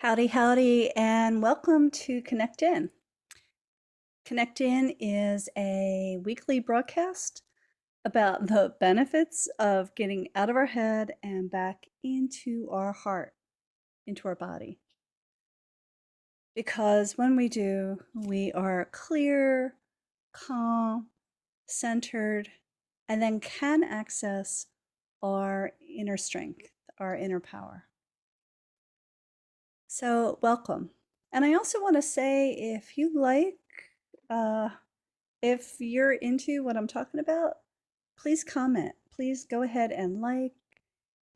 Howdy, howdy, and welcome to Connect In. Connect In is a weekly broadcast about the benefits of getting out of our head and back into our heart, into our body. Because when we do, we are clear, calm, centered, and then can access our inner strength, our inner power. So, welcome. And I also want to say if you like, uh, if you're into what I'm talking about, please comment. Please go ahead and like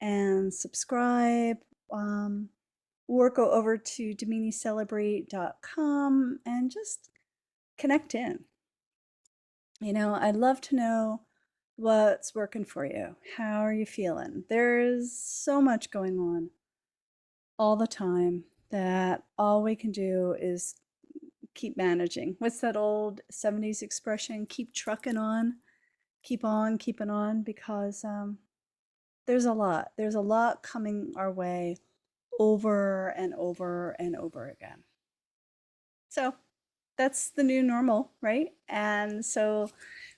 and subscribe, um, or go over to dominicelebrate.com and just connect in. I'd love to know what's working for you. How are you feeling? There's so much going on all the time that all we can do is keep managing. What's that old 70s expression? Keep trucking on, keep on, keeping on, because there's a lot. There's a lot coming our way over and over and over again. So that's the new normal, right? And so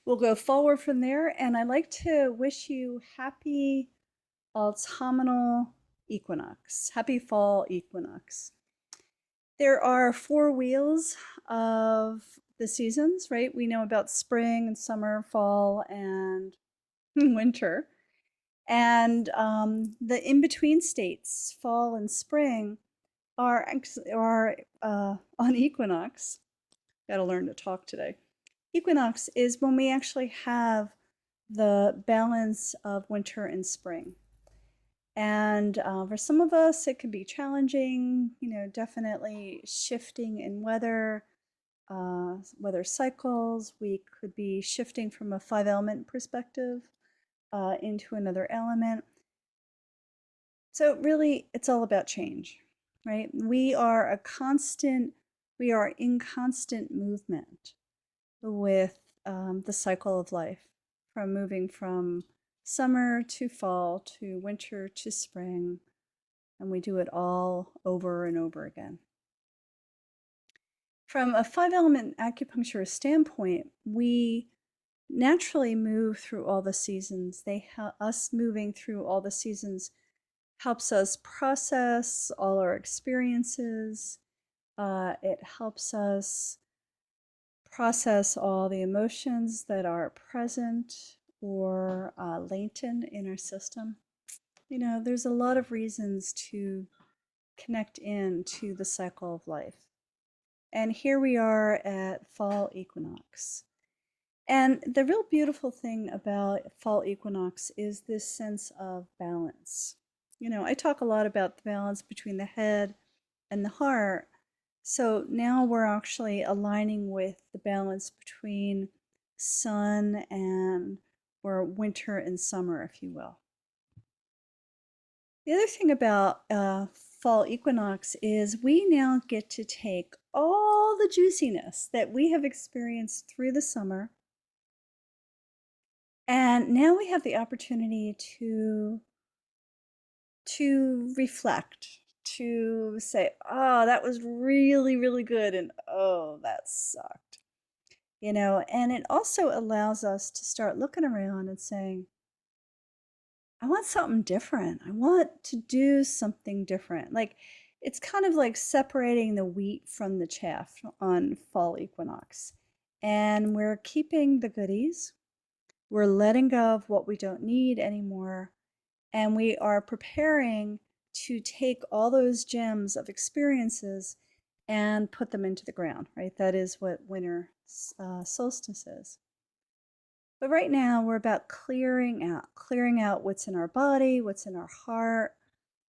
we'll go forward from there. And I'd like to wish you happy autumnal equinox, happy fall equinox. There are four wheels of the seasons, right? We know about spring and summer, fall, and winter. And the in between states, fall and spring, are on equinox. Got to learn to talk today. Equinox is when we actually have the balance of winter and spring. And for some of us, it can be challenging, definitely shifting in weather cycles. We could be shifting from a five element perspective into another element. So really, it's all about change, right? We are in constant movement with the cycle of life, from moving from summer to fall to winter to spring, and we do it all over and over again. From a five element acupuncture standpoint, we naturally move through all the seasons. Us moving through all the seasons helps us process all our experiences. It helps us process all the emotions that are present or latent in our system. There's a lot of reasons to connect in to the cycle of life. And here we are at fall equinox. And the real beautiful thing about fall equinox is this sense of balance. I talk a lot about the balance between the head and the heart. So now we're actually aligning with the balance between sun and or winter and summer, if you will. The other thing about fall equinox is we now get to take all the juiciness that we have experienced through the summer, and now we have the opportunity to reflect, to say, oh, that was really, really good, and oh, that sucked. And it also allows us to start looking around and saying, I want something different. I want to do something different. Like, it's kind of like separating the wheat from the chaff on fall equinox. And we're keeping the goodies. We're letting go of what we don't need anymore. And we are preparing to take all those gems of experiences and put them into the ground, right? That is what winter solstice is. But right now, we're about clearing out what's in our body, what's in our heart,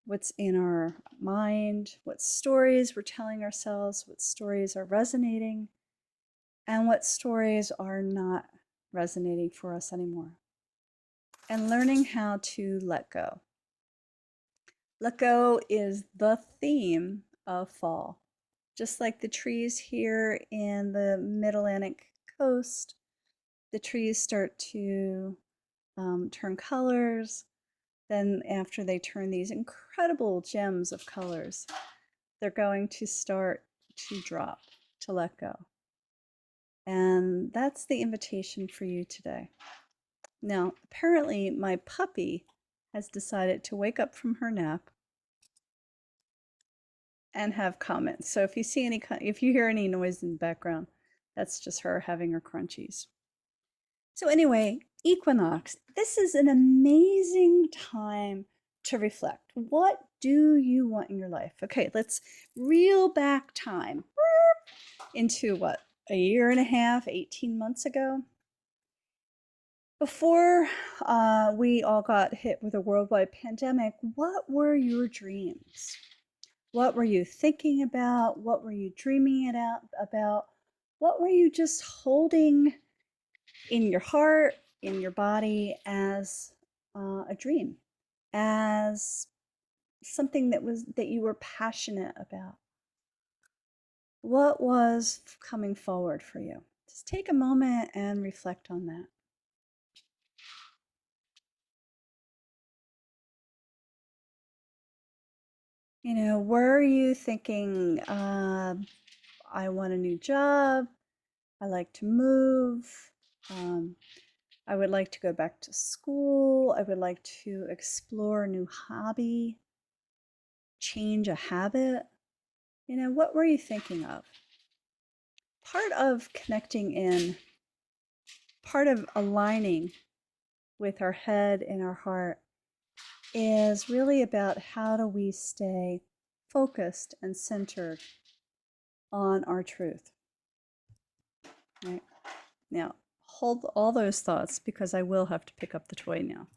what's in our mind, what stories we're telling ourselves, what stories are resonating, and what stories are not resonating for us anymore. And learning how to let go. Let go is the theme of fall. Just like the trees here in the Mid-Atlantic coast, the trees start to turn colors. Then after they turn these incredible gems of colors, they're going to start to drop, to let go. And that's the invitation for you today. Now, apparently, my puppy has decided to wake up from her nap and have comments. So if you hear any noise in the background, that's just her having her crunchies. So anyway, equinox, this is an amazing time to reflect. What do you want in your life? Okay, let's reel back time into what, a year and a half, 18 months ago? Before we all got hit with a worldwide pandemic, what were your dreams? What were you thinking about? What were you dreaming about? What were you just holding in your heart, in your body as a dream, as something that you were passionate about? What was coming forward for you? Just take a moment and reflect on that. Were you thinking, I want a new job, I like to move, um, I would like to go back to school, I would like to explore a new hobby, change a habit? What were you thinking of? Part of connecting in, part of aligning with our head and our heart is really about how do we stay focused and centered on our truth. Right? Now, hold all those thoughts because I will have to pick up the toy now.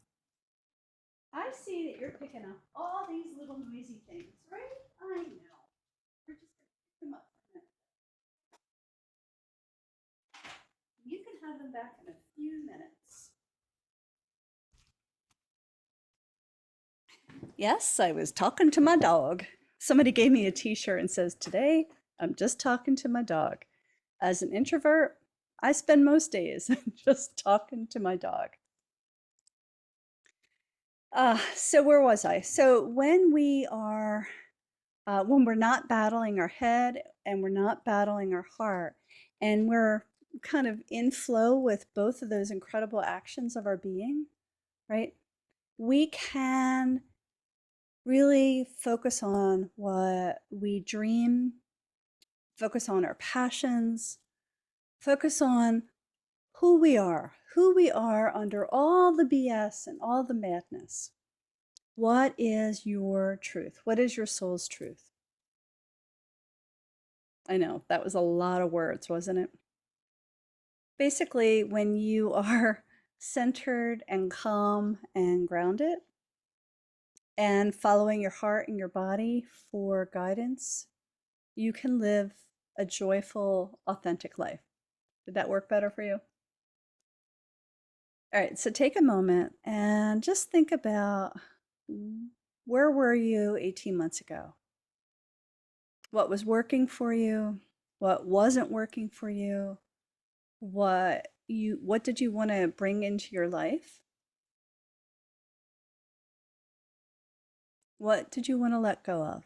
I see that you're picking up all these little noisy things, right? I know. We're just going to pick them up for a minute. You can have them back in a few minutes. Yes, I was talking to my dog. Somebody gave me a t-shirt and says, "Today, I'm just talking to my dog." As an introvert, I spend most days just talking to my dog. So where was I? So when when we're not battling our head and we're not battling our heart, and we're kind of in flow with both of those incredible actions of our being, right? We can really focus on what we dream, focus on our passions, focus on who we are under all the BS and all the madness. What is your truth? What is your soul's truth? I know that was a lot of words, wasn't it? Basically, when you are centered and calm and grounded and following your heart and your body for guidance, you can live a joyful, authentic life. Did that work better for you? All right, so take a moment and just think about, where were you 18 months ago? What was working for you? What wasn't working for you? What did you want to bring into your life? What did you want to let go of?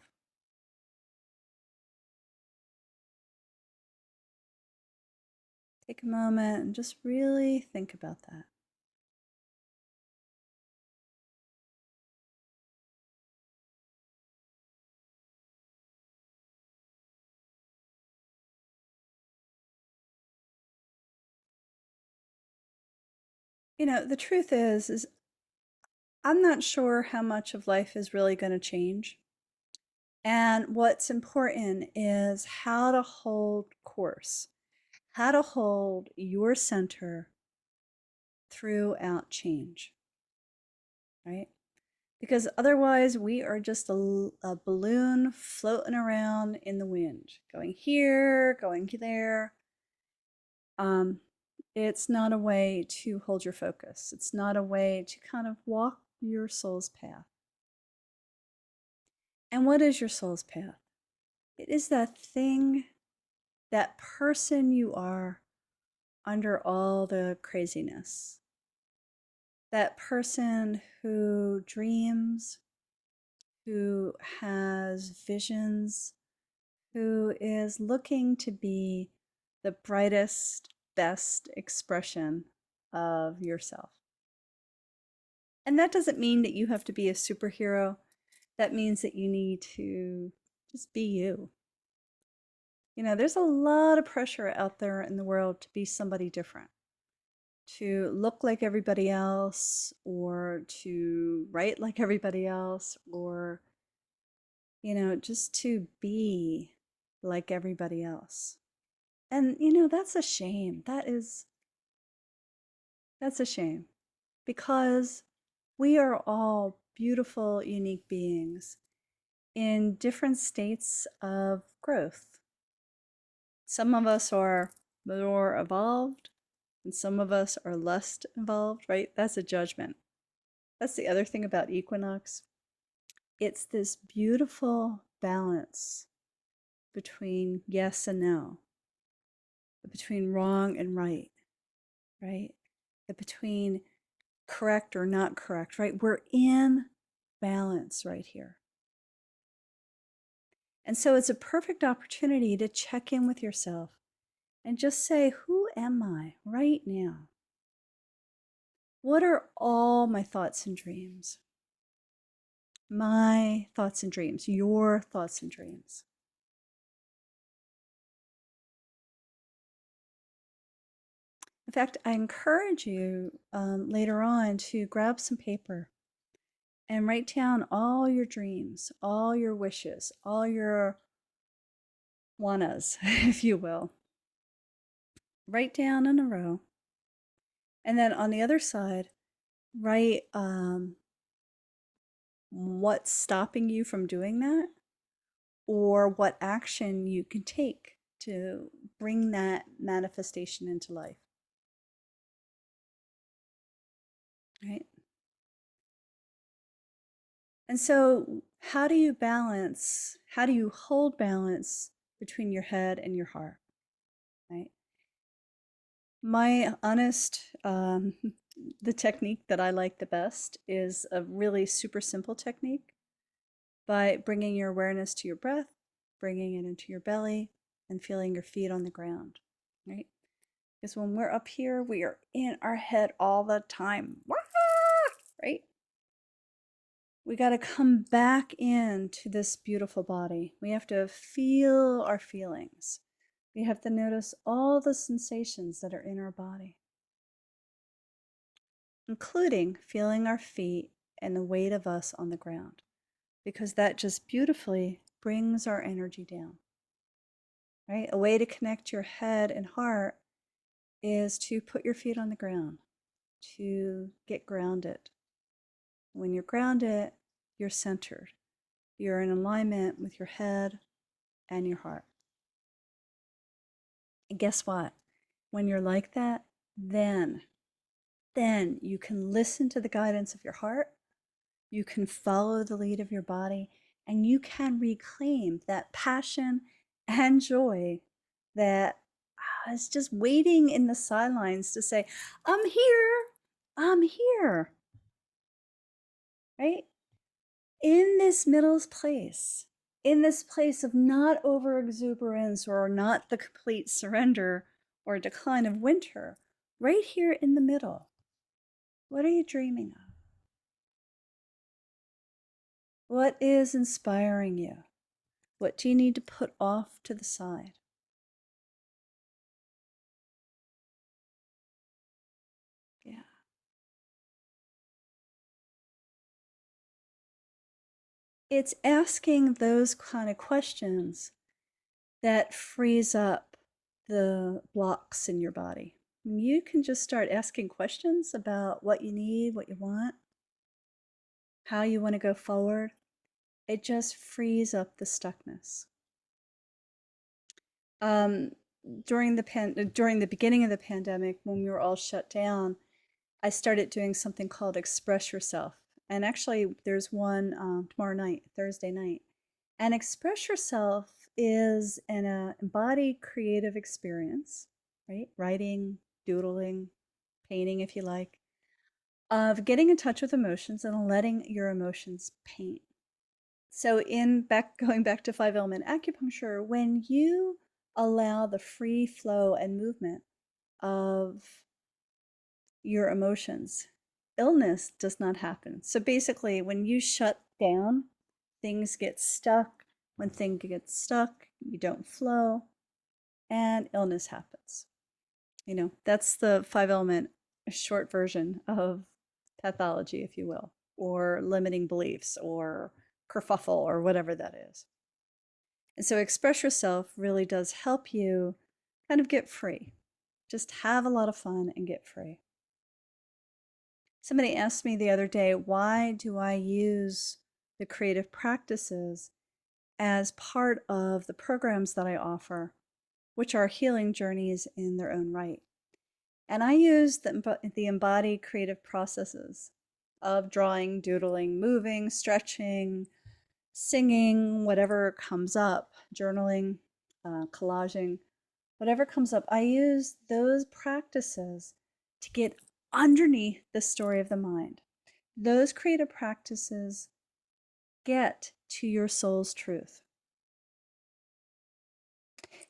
Take a moment and just really think about that. The truth is I'm not sure how much of life is really going to change. And what's important is how to hold course, how to hold your center throughout change, right? Because otherwise, we are just a balloon floating around in the wind, going here, going there. It's not a way to hold your focus. It's not a way to kind of walk your soul's path. And what is your soul's path? It is that thing, that person you are under all the craziness. That person who dreams, who has visions, who is looking to be the brightest, best expression of yourself. And that doesn't mean that you have to be a superhero. That means that you need to just be you. You know, there's a lot of pressure out there in the world to be somebody different, to look like everybody else, or to write like everybody else, or, you know, just to be like everybody else. And, you know, that's a shame. That's a shame because we are all beautiful, unique beings in different states of growth. Some of us are more evolved and some of us are less evolved, right? That's a judgment. That's the other thing about equinox. It's this beautiful balance between yes and no, between wrong and right, right? Between correct or not correct, right? We're in balance right here. And so it's a perfect opportunity to check in with yourself and just say, who am I right now? What are all my thoughts and dreams? My thoughts and dreams, your thoughts and dreams. In fact, I encourage you later on to grab some paper and write down all your dreams, all your wishes, all your wannas, if you will. Write down in a row. And then on the other side, write what's stopping you from doing that or what action you can take to bring that manifestation into life. Right? And so, how do you balance? How do you hold balance between your head and your heart? Right? My honest, the technique that I like the best is a really super simple technique by bringing your awareness to your breath, bringing it into your belly, and feeling your feet on the ground. Right? Because when we're up here, we are in our head all the time. Right? We got to come back into this beautiful body. We have to feel our feelings. We have to notice all the sensations that are in our body, including feeling our feet and the weight of us on the ground, because that just beautifully brings our energy down. Right? A way to connect your head and heart is to put your feet on the ground, to get grounded. When you're grounded, you're centered. You're in alignment with your head and your heart. And guess what? When you're like that, then you can listen to the guidance of your heart, you can follow the lead of your body, and you can reclaim that passion and joy that is just waiting in the sidelines to say, I'm here, I'm here, right? In this middle place, in this place of not over exuberance or not the complete surrender or decline of winter, right here in the middle, what are you dreaming of? What is inspiring you? What do you need to put off to the side? Yeah. It's asking those kind of questions that frees up the blocks in your body. You can just start asking questions about what you need, what you want, how you want to go forward. It just frees up the stuckness. Um, during the beginning of the pandemic, when we were all shut down, I started doing something called Express Yourself. And actually, there's one tomorrow night, Thursday night. And Express Yourself is an embodied creative experience, right? Writing, doodling, painting, if you like, of getting in touch with emotions and letting your emotions paint. So going back to five element acupuncture, when you allow the free flow and movement of your emotions, illness does not happen. So basically, when you shut down, things get stuck. When things get stuck, you don't flow, and illness happens. That's the five element short version of pathology, if you will, or limiting beliefs, or kerfuffle, or whatever that is. And so express yourself really does help you kind of get free. Just have a lot of fun and get free. Somebody asked me the other day, why do I use the creative practices as part of the programs that I offer, which are healing journeys in their own right? And I use the embodied creative processes of drawing, doodling, moving, stretching, singing, whatever comes up, journaling, collaging, whatever comes up. I use those practices to get underneath the story of the mind. Those creative practices get to your soul's truth.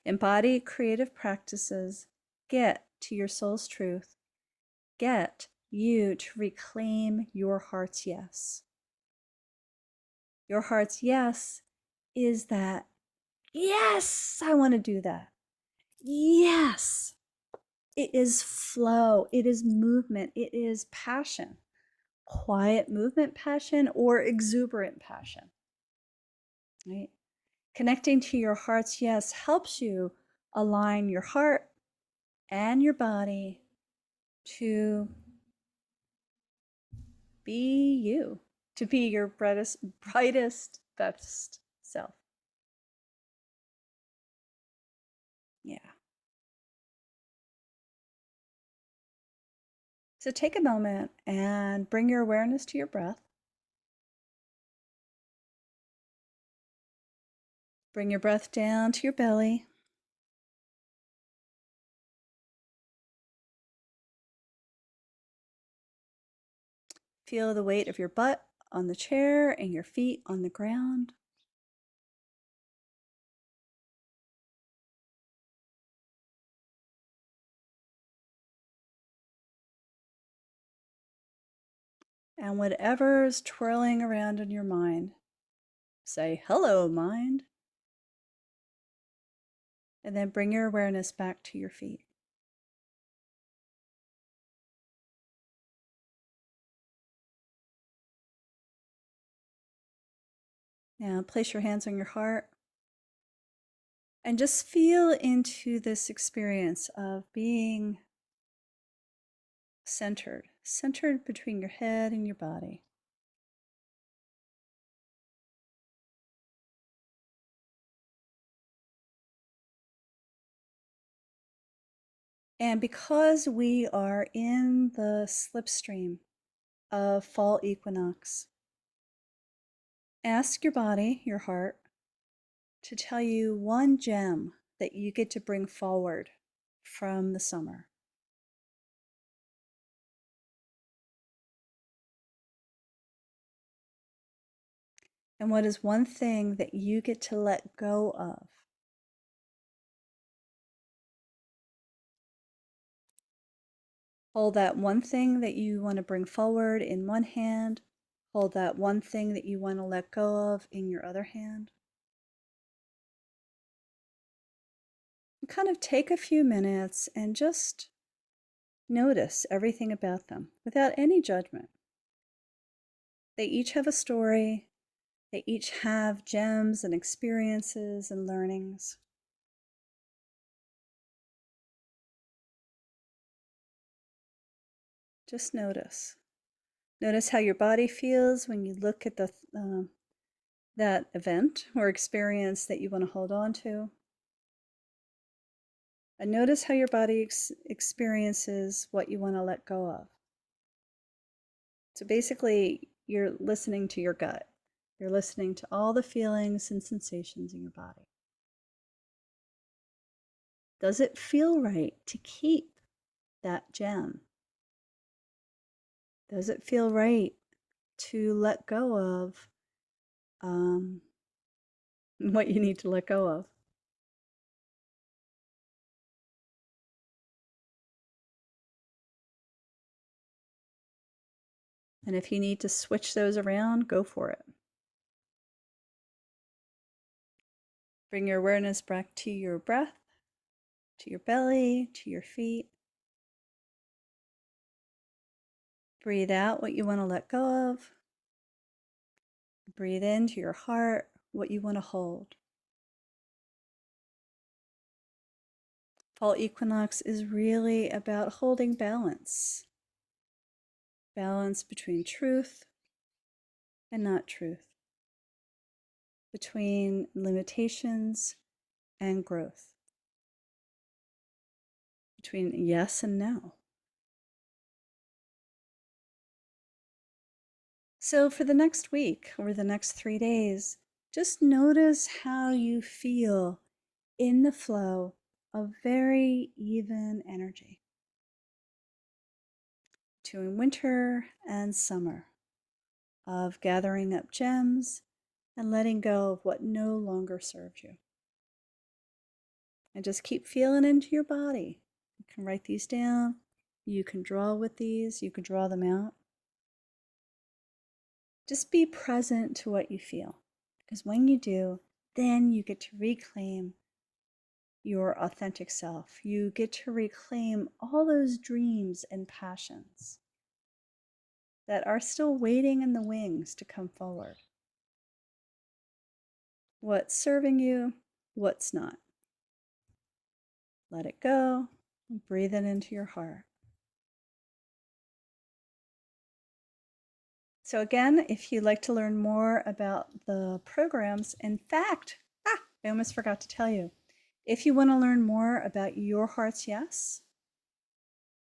Embody creative practices get to your soul's truth, get you to reclaim your heart's yes. Your heart's yes is that, yes, I want to do that. Yes. It is flow, it is movement, it is passion. Quiet movement passion or exuberant passion, right? Connecting to your heart's yes helps you align your heart and your body to be you, to be your brightest, best self. Yeah. So take a moment and bring your awareness to your breath. Bring your breath down to your belly. Feel the weight of your butt on the chair and your feet on the ground. And whatever's twirling around in your mind, say, hello, mind. And then bring your awareness back to your feet. Now place your hands on your heart and just feel into this experience of being centered between your head and your body. And because we are in the slipstream of fall equinox, ask your body, your heart, to tell you one gem that you get to bring forward from the summer. And what is one thing that you get to let go of? Hold that one thing that you want to bring forward in one hand. Hold that one thing that you want to let go of in your other hand. And kind of take a few minutes and just notice everything about them without any judgment. They each have a story. They each have gems and experiences and learnings. Just notice. Notice how your body feels when you look at that event or experience that you want to hold on to. And notice how your body experiences what you want to let go of. So basically, you're listening to your gut. You're listening to all the feelings and sensations in your body. Does it feel right to keep that gem? Does it feel right to let go of um, what you need to let go of. And if you need to switch those around, go for it. Bring your awareness back to your breath, to your belly, to your feet. Breathe out what you want to let go of. Breathe into your heart what you want to hold. Fall equinox is really about holding balance. Balance between truth and not truth. Between limitations and growth. Between yes and no. So for the next week or the next 3 days, just notice how you feel in the flow of very even energy between winter and summer, of gathering up gems and letting go of what no longer serves you. And just keep feeling into your body. You can write these down. You can draw with these. You can draw them out. Just be present to what you feel. Because when you do, then you get to reclaim your authentic self. You get to reclaim all those dreams and passions that are still waiting in the wings to come forward. What's serving you, what's not. Let it go. And breathe it into your heart. So again, if you'd like to learn more about the programs, in fact, I almost forgot to tell you, if you want to learn more about Your Heart's Yes,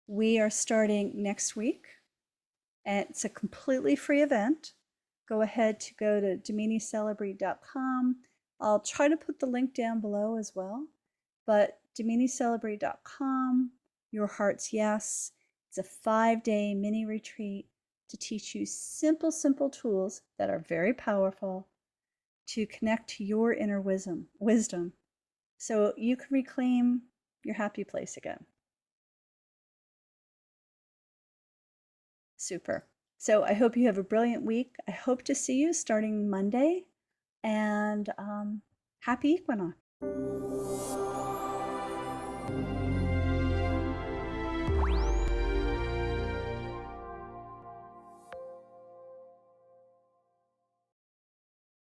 we are starting next week. And it's a completely free event. Go ahead to go to DaminiCelebrate.com. I'll try to put the link down below as well. But DaminiCelebrate.com, Your Heart's Yes. It's a 5-day mini retreat to teach you simple tools that are very powerful to connect to your inner wisdom so you can reclaim your happy place again. Super. So I hope you have a brilliant week. I hope to see you starting Monday, and happy equinox.